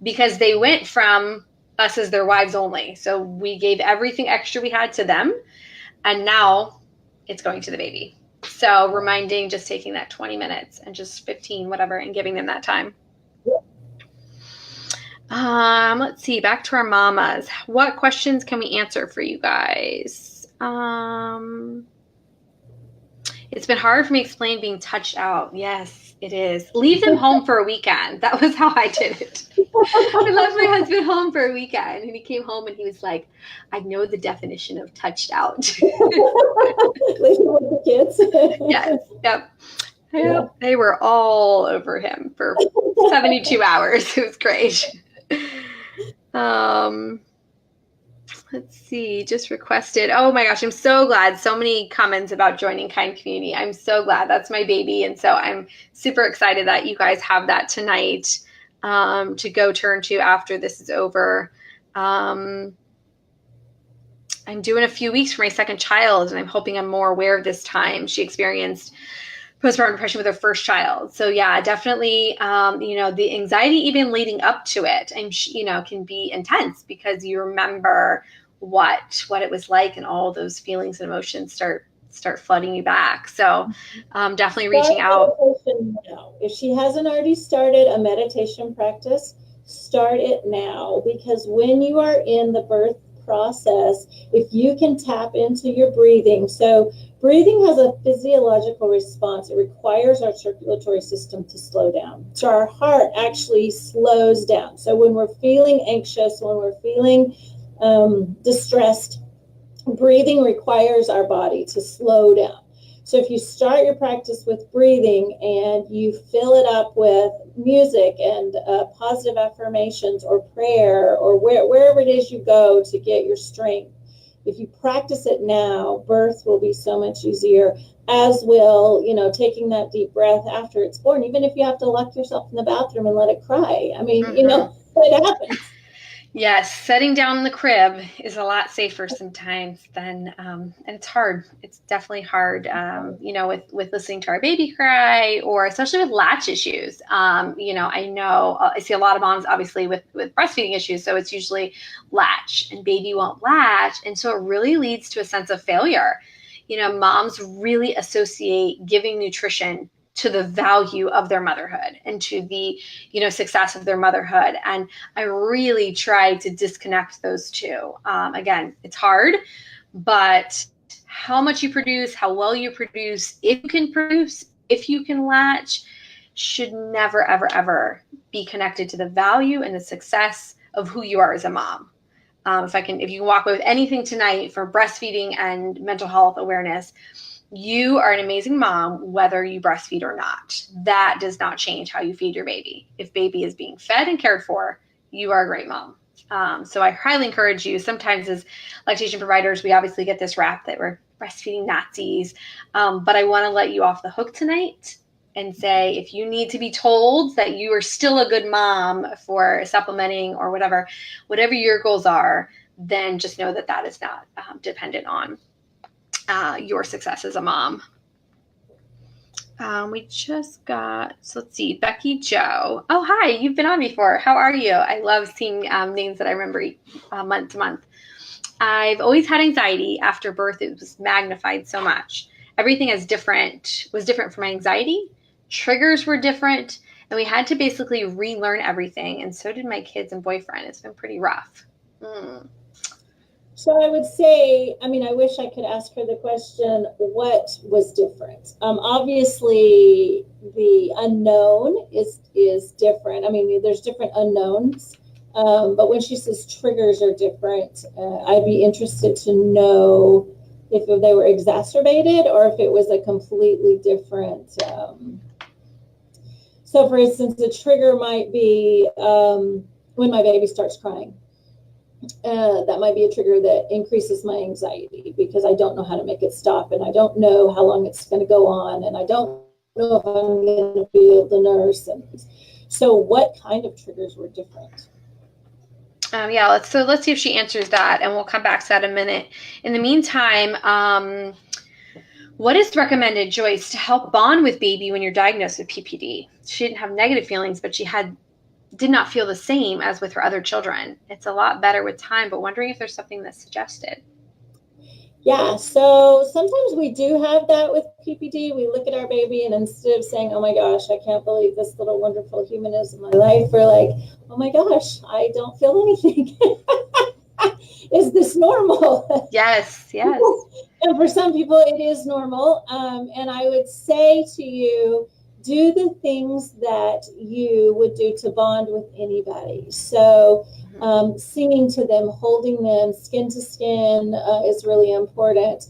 because they went from us as their wives only. So we gave everything extra we had to them. And now it's going to the baby. So reminding, just taking that 20 minutes and just 15, whatever, and giving them that time. Let's see, back to our mamas. What questions can we answer for you guys? It's been hard for me to explain being touched out. Yes, it is. Leave them home for a weekend. That was how I did it. I left my husband home for a weekend, and he came home and he was like, I know the definition of touched out. Living with the kids. Yes, yep. Yeah. They were all over him for 72 hours. It was great. Let's see, just requested. Oh my gosh, I'm so glad. So many comments about joining Kind Community. I'm so glad. That's my baby. And so I'm super excited that you guys have that tonight to go turn to after this is over. I'm due in a few weeks for my second child, and I'm hoping I'm more aware of this time. She experienced postpartum depression with her first child. So yeah, definitely, the anxiety even leading up to it, and can be intense because you remember what it was like, and all those feelings and emotions start flooding you back. So definitely reaching out. Now. If she hasn't already started a meditation practice, start it now, because when you are in the birth process, if you can tap into your breathing. So breathing has a physiological response. It requires our circulatory system to slow down. So our heart actually slows down. So when we're feeling anxious, when we're feeling distressed, breathing requires our body to slow down. So if you start your practice with breathing and you fill it up with music and positive affirmations or prayer, or wherever it is you go to get your strength, if you practice it now, birth will be so much easier, as will, taking that deep breath after it's born, even if you have to lock yourself in the bathroom and let it cry. I mean, it happens. Yes, setting down in the crib is a lot safer sometimes than, and it's hard. It's definitely hard, with listening to our baby cry, or especially with latch issues. I know I see a lot of moms, obviously, with breastfeeding issues. So it's usually latch, and baby won't latch. And so it really leads to a sense of failure. Moms really associate giving nutrition to the value of their motherhood and to the, success of their motherhood. And I really try to disconnect those two. Again, it's hard, but how much you produce, how well you produce, if you can latch, should never, ever, ever be connected to the value and the success of who you are as a mom. If you can walk away with anything tonight for breastfeeding and mental health awareness, you are an amazing mom, whether you breastfeed or not. That does not change how you feed your baby. If baby is being fed and cared for, you are a great mom. So I highly encourage you. Sometimes as lactation providers, we obviously get this rap that we're breastfeeding Nazis. But I want to let you off the hook tonight and say, if you need to be told that you are still a good mom for supplementing or whatever your goals are, then just know that is not dependent on your success as a mom. We just got, let's see, Becky Joe. Oh, hi, you've been on before. How are you? I love seeing names that I remember month to month. I've always had anxiety. After birth, it was magnified so much. Everything was different for my anxiety. Triggers were different, and we had to basically relearn everything. And so did my kids and boyfriend. It's been pretty rough. So I would say, I wish I could ask her the question, what was different? Obviously, the unknown is different. There's different unknowns. But when she says triggers are different, I'd be interested to know if they were exacerbated or if it was a completely different. So, for instance, the trigger might be when my baby starts crying. That might be a trigger that increases my anxiety because I don't know how to make it stop, and I don't know how long it's going to go on, and I don't know if I'm going to be able to nurse. And so what kind of triggers were different? Let's see if she answers that, and we'll come back to that in a minute. In the meantime, what is recommended, Joyce, to help bond with baby when you're diagnosed with PPD? She didn't have negative feelings, but she did not feel the same as with her other children. It's a lot better with time, but wondering if there's something that's suggested. Yeah, so sometimes we do have that with PPD. We look at our baby, and instead of saying, oh my gosh, I can't believe this little wonderful human is in my life, we're like, oh my gosh, I don't feel anything. Is this normal? Yes. And for some people, it is normal. And I would say to you, do the things that you would do to bond with anybody. So singing to them, holding them, skin to skin is really important.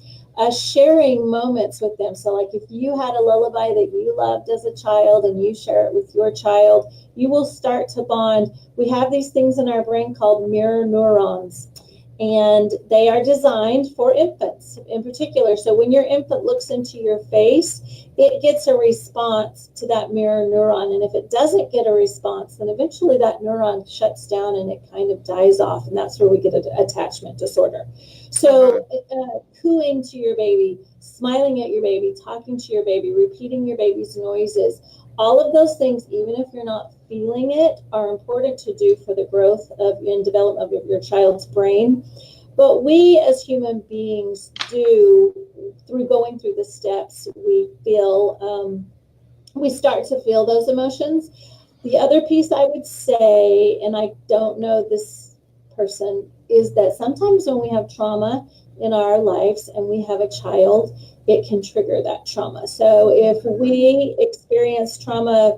Sharing moments with them. So like if you had a lullaby that you loved as a child and you share it with your child, you will start to bond. We have these things in our brain called mirror neurons. and they are designed for infants in particular. So when your infant looks into your face, it gets a response to that mirror neuron. And if it doesn't get a response, then eventually that neuron shuts down and it kind of dies off. And that's where we get an attachment disorder. So cooing to your baby, smiling at your baby, talking to your baby, repeating your baby's noises, all of those things, even if you're not feeling it, are important to do for the growth of and development of your child's brain. But we as human beings do, through going through the steps, we start to feel those emotions. The other piece I would say, and I don't know this person, is that sometimes when we have trauma in our lives and we have a child, it can trigger that trauma. So if we experience trauma,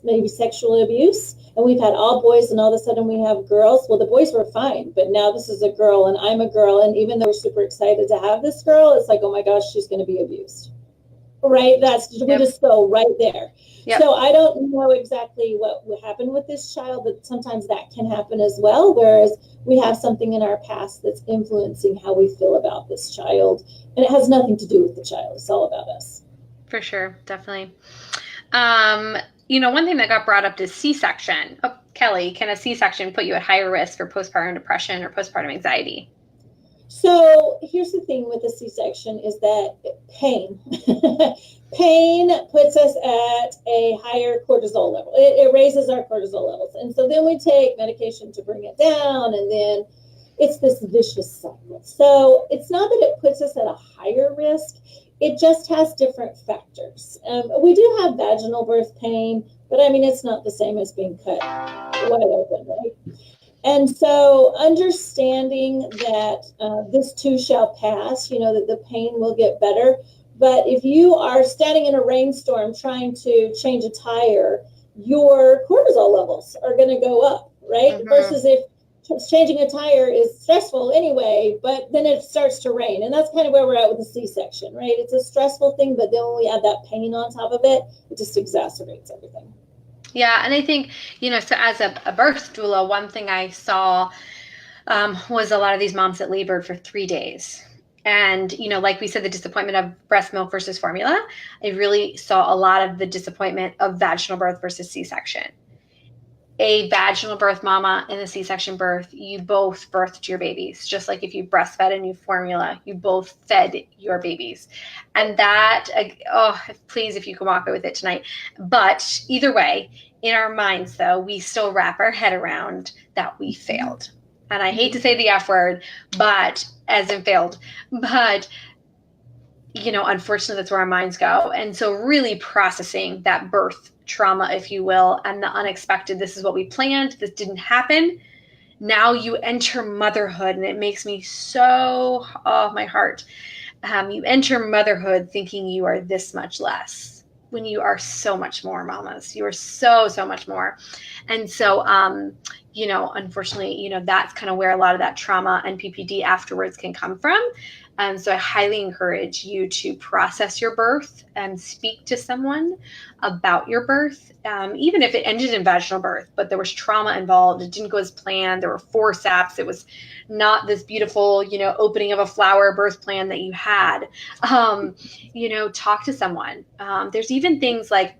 maybe sexual abuse, and we've had all boys and all of a sudden we have girls, well, the boys were fine, but now this is a girl and I'm a girl, and even though we're super excited to have this girl, it's like, oh my gosh, she's going to be abused. Right? We just go right there. Yep. So I don't know exactly what happened with this child, but sometimes that can happen as well, whereas we have something in our past that's influencing how we feel about this child, and it has nothing to do with the child. It's all about us. For sure. Definitely. One thing that got brought up is C-section. Oh, Kelly, can a C-section put you at higher risk for postpartum depression or postpartum anxiety? So here's the thing with the C-section is that pain puts us at a higher cortisol level. It raises our cortisol levels. And so then we take medication to bring it down, and then it's this vicious cycle. So it's not that it puts us at a higher risk. It just has different factors. We do have vaginal birth pain, but I mean, it's not the same as being cut wide open, right? And so understanding that this too shall pass, that the pain will get better. But if you are standing in a rainstorm trying to change a tire, your cortisol levels are going to go up, right? Mm-hmm. Versus if changing a tire is stressful anyway, but then it starts to rain. And that's kind of where we're at with the C-section, right? It's a stressful thing, but then when we add that pain on top of it, it just exacerbates everything. Yeah, and I think, so as a birth doula, one thing I saw was a lot of these moms that labored for 3 days. And, like we said, the disappointment of breast milk versus formula, I really saw a lot of the disappointment of vaginal birth versus C-section. A vaginal birth mama and a C-section birth, you both birthed your babies. Just like if you breastfed and you formula, you both fed your babies. And that, please, if you can walk away with it tonight. But either way, in our minds, though, we still wrap our head around that we failed. And I hate to say the F word, but as in failed. But unfortunately, that's where our minds go. And so really processing that birth trauma, if you will, and the unexpected. This is what we planned. This didn't happen. Now you enter motherhood, and it makes me so, my heart. You enter motherhood thinking you are this much less when you are so much more, mamas. You are so, so much more. And so, unfortunately, that's kind of where a lot of that trauma and PPD afterwards can come from. So I highly encourage you to process your birth and speak to someone about your birth, even if it ended in vaginal birth, but there was trauma involved. It didn't go as planned. There were forceps. It was not this beautiful, opening of a flower birth plan that you had. Talk to someone. There's even things like,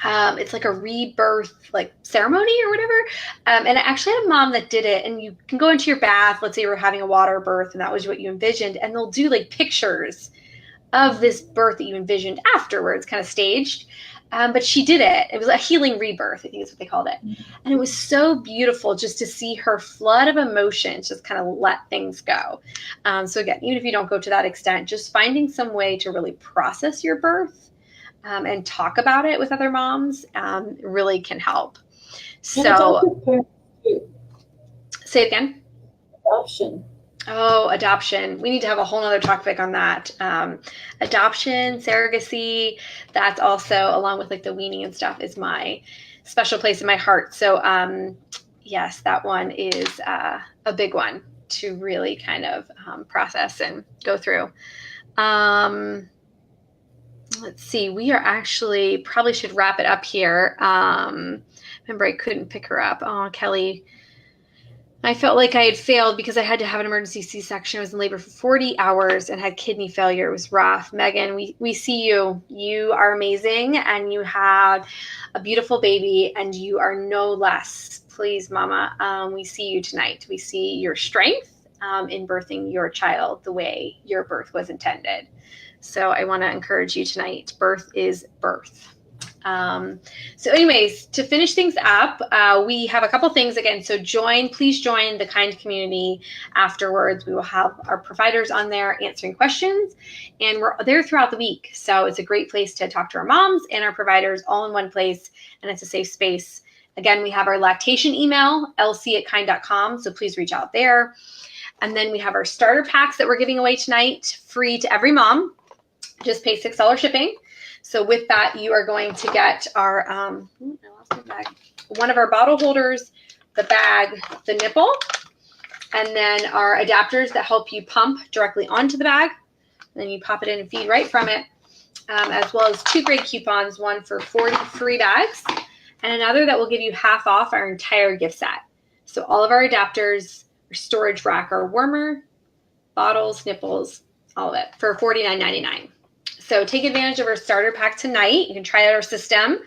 it's like a rebirth ceremony or whatever. And I actually had a mom that did it, and you can go into your bath. Let's say you were having a water birth and that was what you envisioned. And they'll do pictures of this birth that you envisioned afterwards, kind of staged. But she did it. It was a healing rebirth, I think is what they called it. And it was so beautiful just to see her flood of emotions, just kind of let things go. So again, even if you don't go to that extent, just finding some way to really process your birth and talk about it with other moms really can help. So say it again. Adoption. Oh, adoption. We need to have a whole nother topic on that. Adoption, surrogacy, that's also, along with the weaning and stuff, is my special place in my heart. So yes, that one is a big one to really kind of process and go through. Let's see, we are actually probably should wrap it up here. Remember, I couldn't pick her up. Oh, Kelly. I felt like I had failed because I had to have an emergency C-section. I was in labor for 40 hours and had kidney failure. It was rough. Megan, we see you. You are amazing, and you have a beautiful baby, and you are no less. Please, Mama, we see you tonight. We see your strength in birthing your child the way your birth was intended. So I want to encourage you tonight. Birth is birth. So anyways, to finish things up, we have a couple things again. So please join the Kind community afterwards. We will have our providers on there answering questions, and we're there throughout the week. So it's a great place to talk to our moms and our providers all in one place, and it's a safe space. Again, we have our lactation email, lc@kind.com. So please reach out there. And then we have our starter packs that we're giving away tonight, free to every mom. Just pay $6 shipping. So with that, you are going to get our, I lost my bag, one of our bottle holders, the bag, the nipple, and then our adapters that help you pump directly onto the bag. And then you pop it in and feed right from it, as well as 2 great coupons, one for 40 free bags, and another that will give you half off our entire gift set. So all of our adapters, our storage rack, our warmer, bottles, nipples, all of it for $49.99. So take advantage of our starter pack tonight. You can try out our system.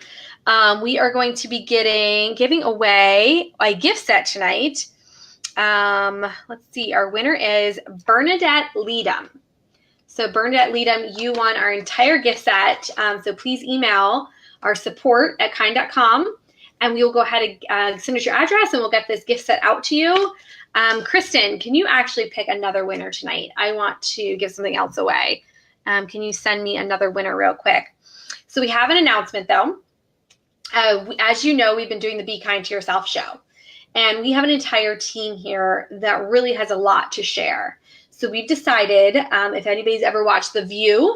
We are going to be giving away a gift set tonight. Let's see. Our winner is Bernadette Leadham. So Bernadette Leadham, you won our entire gift set. So please email our support@kind.com, and we will go ahead and send us your address, and we'll get this gift set out to you. Kristen, can you actually pick another winner tonight? I want to give something else away. Can you send me another winner real quick? So we have an announcement, though. As you know, we've been doing the Be Kind to Yourself show. And we have an entire team here that really has a lot to share. So we've decided, if anybody's ever watched The View,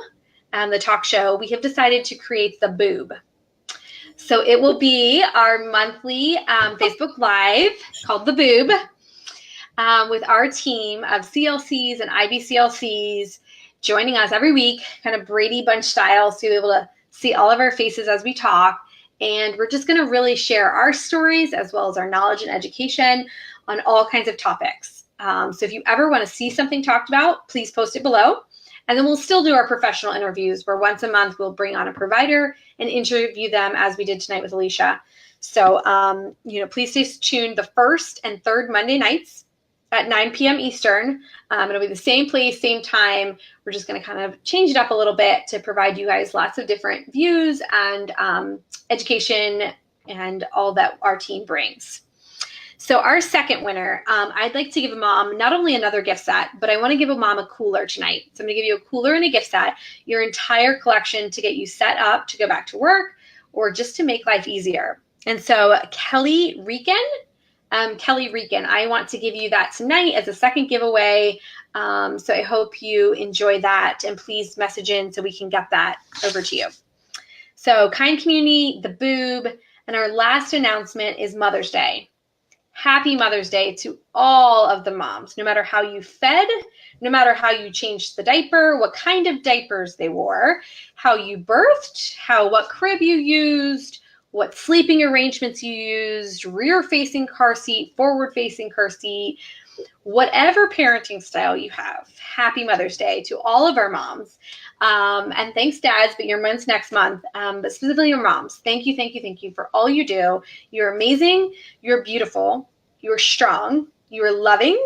the talk show, we have decided to create the Boob. So it will be our monthly Facebook Live called The Boob, with our team of CLCs and IBCLCs joining us every week, kind of Brady Bunch style, so you'll be able to see all of our faces as we talk. And we're just going to really share our stories as well as our knowledge and education on all kinds of topics. So if you ever want to see something talked about, please post it below. And then we'll still do our professional interviews where once a month we'll bring on a provider and interview them as we did tonight with Alicia. So, please stay tuned the first and third Monday nights at 9 p.m. Eastern. It'll be the same place, same time. We're just going to kind of change it up a little bit to provide you guys lots of different views and education and all that our team brings. So our second winner, I'd like to give a mom not only another gift set, but I want to give a mom a cooler tonight. So I'm going to give you a cooler and a gift set, your entire collection to get you set up to go back to work or just to make life easier. And so Kelly Rican, I want to give you that tonight as a second giveaway. So I hope you enjoy that, and please message in so we can get that over to you. So Kind Community, the Boob, and our last announcement is Mother's Day. Happy Mother's Day to all of the moms, no matter how you fed, no matter how you changed the diaper, what kind of diapers they wore, how you birthed, what crib you used, what sleeping arrangements you used, rear-facing car seat, forward-facing car seat, whatever parenting style you have. Happy Mother's Day to all of our moms. And thanks, dads, but your month's next month. But specifically your moms. Thank you for all you do. You're amazing. You're beautiful. You're strong. You're loving.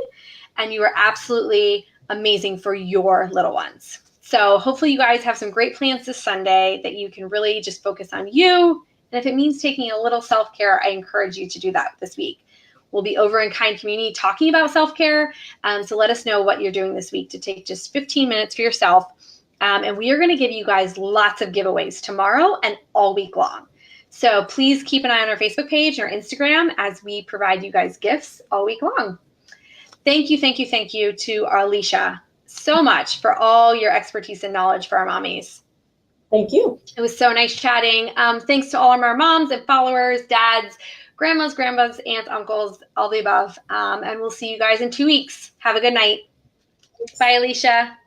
And you are absolutely amazing for your little ones. So hopefully you guys have some great plans this Sunday that you can really just focus on you. And if it means taking a little self-care, I encourage you to do that this week. We'll be over in Kind Community talking about self-care. So let us know what you're doing this week to take just 15 minutes for yourself. And we are going to give you guys lots of giveaways tomorrow and all week long. So please keep an eye on our Facebook page and our Instagram as we provide you guys gifts all week long. Thank you to Alicia so much for all your expertise and knowledge for our mommies. Thank you. It was so nice chatting. Thanks to all of our moms and followers, dads, grandmas, aunts, uncles, all the above. And we'll see you guys in 2 weeks. Have a good night. Bye, Alicia.